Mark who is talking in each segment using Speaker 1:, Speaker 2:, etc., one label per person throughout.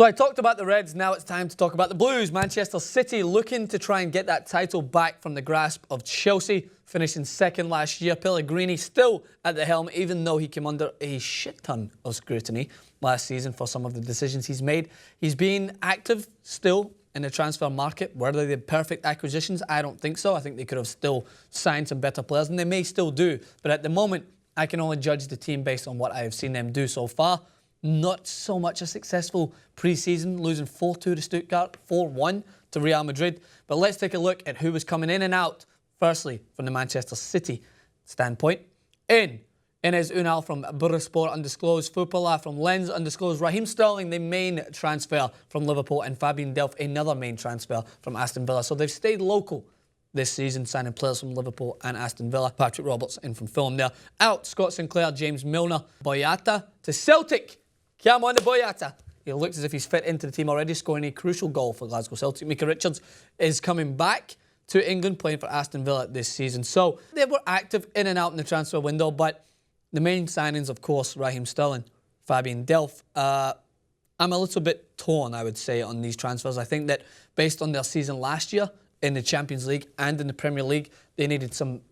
Speaker 1: So I talked about the Reds, now it's time to talk about the Blues. Manchester City looking to try and get that title back from the grasp of Chelsea, finishing second last year. Pellegrini still at the helm, even though he came under a shit ton of scrutiny last season for some of the decisions he's made. He's been active still in the transfer market. Were they the perfect acquisitions? I don't think so. I think they could have still signed some better players, and they may still do. But at the moment, I can only judge the team based on what I have seen them do so far. Not so much a successful pre-season, losing 4-2 to Stuttgart, 4-1 to Real Madrid. But let's take a look at who was coming in and out. Firstly, from the Manchester City standpoint. Enes Unal from Bursaspor undisclosed, Fupala from Lens undisclosed, Raheem Sterling, the main transfer from Liverpool, and Fabian Delph, another main transfer from Aston Villa. So they've stayed local this season, signing players from Liverpool and Aston Villa. Patrick Roberts in from Fulham there. Out, Scott Sinclair, James Milner, Boyata to Celtic. Come on, the Boyata. He looks as if he's fit into the team already, scoring a crucial goal for Glasgow Celtic. Micah Richards is coming back to England, playing for Aston Villa this season. So they were active in and out in the transfer window, but the main signings, of course, Raheem Sterling, Fabian Delph. I'm a little bit torn, I would say, on these transfers. I think that based on their season last year in the Champions League and in the Premier League, they needed some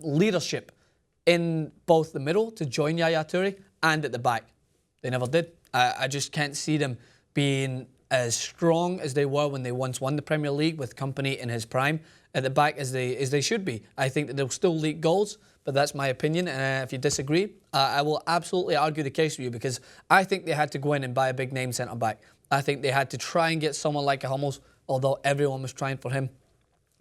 Speaker 1: leadership in both the middle to join Yaya Toure and at the back. They never did. I just can't see them being as strong as they were when they once won the Premier League with Kompany in his prime at the back as they should be. I think that they'll still leak goals, but that's my opinion. And if you disagree, I will absolutely argue the case with you, because I think they had to go in and buy a big name centre back. I think they had to try and get someone like a Hummels, although everyone was trying for him.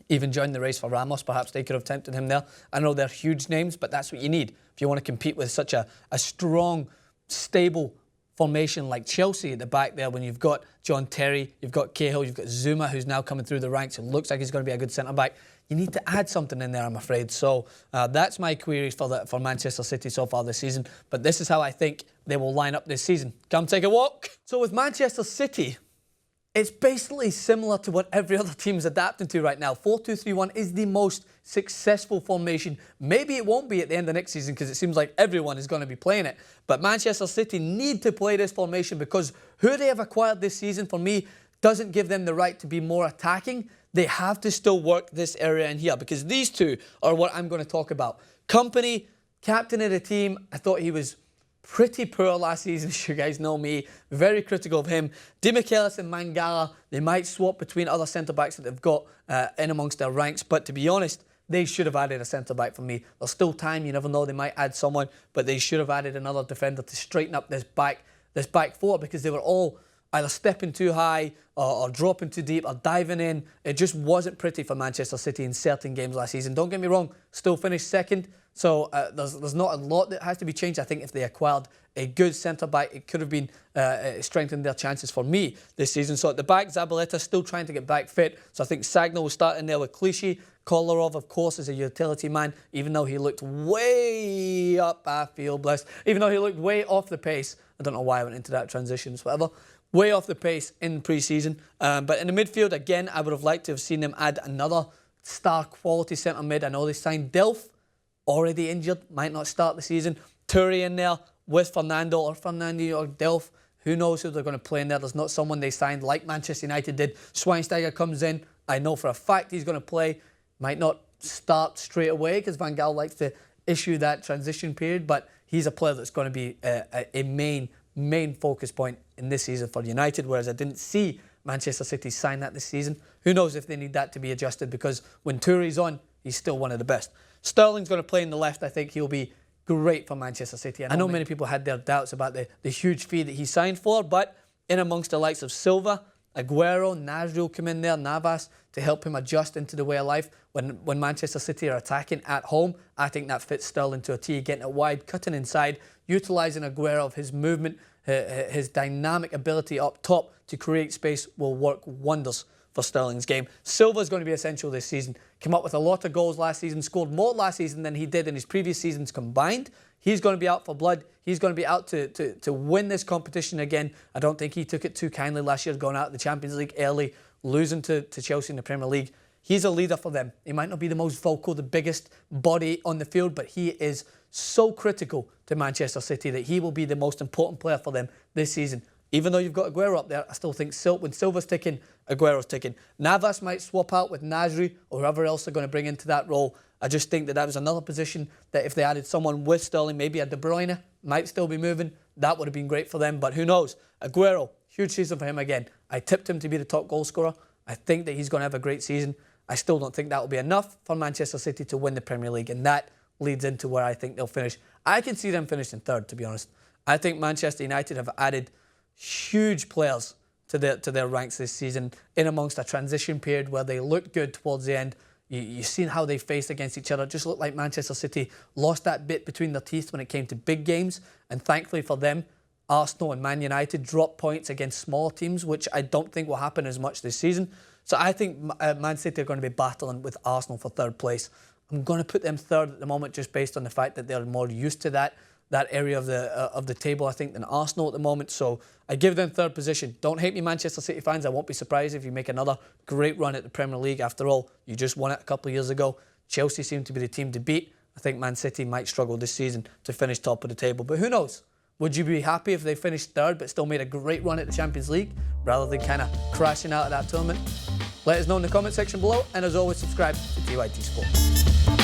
Speaker 1: Even joined the race for Ramos, perhaps they could have tempted him there. I know they're huge names, but that's what you need if you want to compete with such a strong, stable formation like Chelsea at the back there, when you've got John Terry, you've got Cahill, you've got Zuma, who's now coming through the ranks. It looks like he's going to be a good centre-back. You need to add something in there, I'm afraid. So that's my queries for Manchester City so far this season. But this is how I think they will line up this season. Come take a walk. So with Manchester City, it's basically similar to what every other team's adapting to right now. 4-2-3-1 is the most successful formation. Maybe it won't be at the end of next season, because it seems like everyone is going to be playing it. But Manchester City need to play this formation, because who they have acquired this season, for me, doesn't give them the right to be more attacking. They have to still work this area in here, because these two are what I'm going to talk about. Kompany, captain of the team, I thought he was pretty poor last season, as you guys know me. Very critical of him. Demichelis and Mangala, they might swap between other centre-backs that they've got in amongst their ranks. But to be honest, they should have added a centre-back for me. There's still time. You never know. They might add someone. But they should have added another defender to straighten up this back four, because they were all either stepping too high or dropping too deep or diving in. It just wasn't pretty for Manchester City in certain games last season. Don't get me wrong, still finished second. So there's not a lot that has to be changed. I think if they acquired a good centre-back, it could have been strengthened their chances for me this season. So at the back, Zabaleta still trying to get back fit. So I think Sagna will start in there with Clichy. Kolarov, of course, is a utility man, even though he looked way up, I feel blessed, even though he looked way off the pace. I don't know why I went into that transitions, whatever. Way off the pace in pre-season. But in the midfield, again, I would have liked to have seen them add another star quality centre mid. I know they signed Delph, already injured, might not start the season. Toure in there with Fernando or Delph. Who knows who they're going to play in there. There's not someone they signed like Manchester United did. Schweinsteiger comes in. I know for a fact he's going to play. Might not start straight away, because Van Gaal likes to issue that transition period, but he's a player that's going to be a main focus point in this season for United, whereas I didn't see Manchester City sign that this season. Who knows if they need that to be adjusted, because when Toure's on, he's still one of the best. Sterling's going to play in the left. I think he'll be great for Manchester City. I know many people had their doubts about the huge fee that he signed for, but in amongst the likes of Silva, Aguero, Nasri come in there, Navas, to help him adjust into the way of life. When Manchester City are attacking at home, I think that fits Sterling to a T, getting it wide, cutting inside, utilising Aguero of his movement, his dynamic ability up top to create space will work wonders for Sterling's game. Silva's going to be essential this season. Came up with a lot of goals last season, scored more last season than he did in his previous seasons combined. He's going to be out for blood. He's going to be out to win this competition again. I don't think he took it too kindly last year, going out of the Champions League early, losing to Chelsea in the Premier League. He's a leader for them. He might not be the most vocal, the biggest body on the field, but he is so critical to Manchester City that he will be the most important player for them this season. Even though you've got Aguero up there, I still think when Silva's ticking, Aguero's ticking. Navas might swap out with Nasri or whoever else they're going to bring into that role. I just think that was another position that if they added someone with Sterling, maybe a De Bruyne, might still be moving. That would have been great for them, but who knows? Aguero, huge season for him again. I tipped him to be the top goal scorer. I think that he's going to have a great season. I still don't think that will be enough for Manchester City to win the Premier League, and that leads into where I think they'll finish. I can see them finishing third, to be honest. I think Manchester United have added huge players to their ranks this season in amongst a transition period where they looked good towards the end. You've seen how they faced against each other. It just looked like Manchester City lost that bit between their teeth when it came to big games. And thankfully for them, Arsenal and Man United dropped points against small teams, which I don't think will happen as much this season. So I think Man City are going to be battling with Arsenal for third place. I'm going to put them third at the moment just based on the fact that they're more used to that area of the table, I think, than Arsenal at the moment. So I give them third position. Don't hate me, Manchester City fans. I won't be surprised if you make another great run at the Premier League. After all, you just won it a couple of years ago. Chelsea seem to be the team to beat. I think Man City might struggle this season to finish top of the table. But who knows? Would you be happy if they finished third but still made a great run at the Champions League rather than kind of crashing out of that tournament? Let us know in the comment section below. And as always, subscribe to TYT Sport.